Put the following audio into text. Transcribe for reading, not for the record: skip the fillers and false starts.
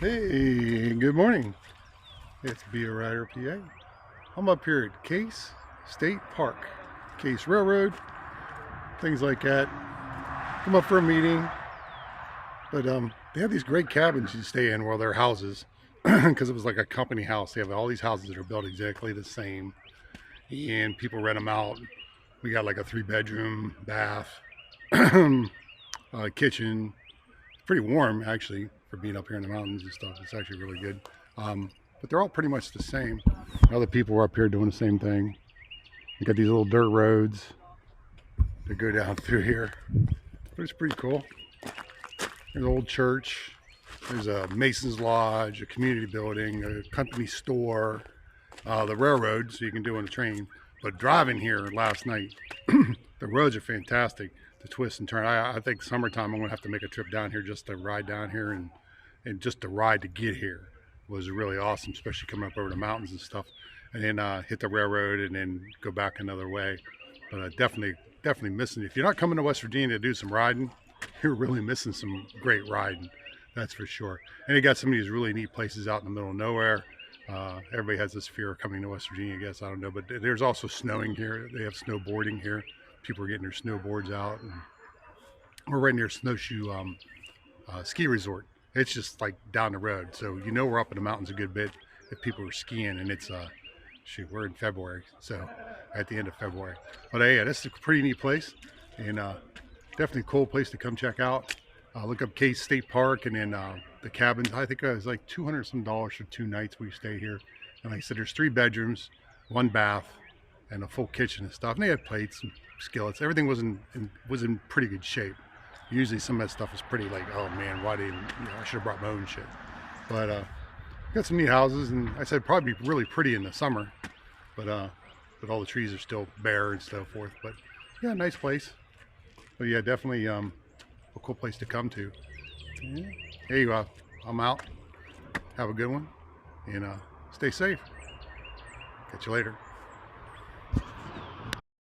Hey, good morning. It's BtheRiderPa. I'm up here at Case State Park, Case Railroad, things like that. Come up for a meeting, but they have these great cabins you stay in, well, they're houses, because it was like a company house. They have all these houses that are built exactly the same, and people rent them out. We got like a 3-bedroom, bath, kitchen. It's pretty warm actually for being up here in the mountains and stuff. It's actually really good. But they're all pretty much the same. Other people were up here doing the same thing. You got these little dirt roads that go down through here. But it's pretty cool. There's an old church. There's a Mason's Lodge, a community building, a company store, the railroad, so you can do on the train. But driving here last night, the roads are fantastic to twist and turn. I think summertime I'm gonna have to make a trip down here just to ride down here and just the ride to get here was really awesome, especially coming up over the mountains and stuff, and then hit the railroad and then go back another way. But definitely missing. If you're not coming to West Virginia to do some riding, you're really missing some great riding, that's for sure. And you got some of these really neat places out in the middle of nowhere. Everybody has this fear of coming to West Virginia, I guess, I don't know, but there's also snowing here. They have snowboarding here. People are getting their snowboards out, and we're right near Snowshoe ski resort. It's just like down the road, so you know we're up in the mountains a good bit if people are skiing. And it's shoot, we're in February, so at the end of February. But yeah, this is a pretty neat place, and definitely a cool place to come check out. Look up Case State Park, and then the cabins. I think it was like $200 some for 2 nights we stay here. And like I said, there's 3 bedrooms, 1 bath, and a full kitchen and stuff. And they had plates and skillets. Everything was in pretty good shape. Usually some of that stuff is pretty like, oh man, why didn't I should have brought my own shit. But got some neat houses, and I said probably really pretty in the summer, but all the trees are still bare and so forth. But yeah, nice place. But yeah, definitely a cool place to come to. Yeah. Hey, I'm out. Have a good one, and stay safe. Catch you later.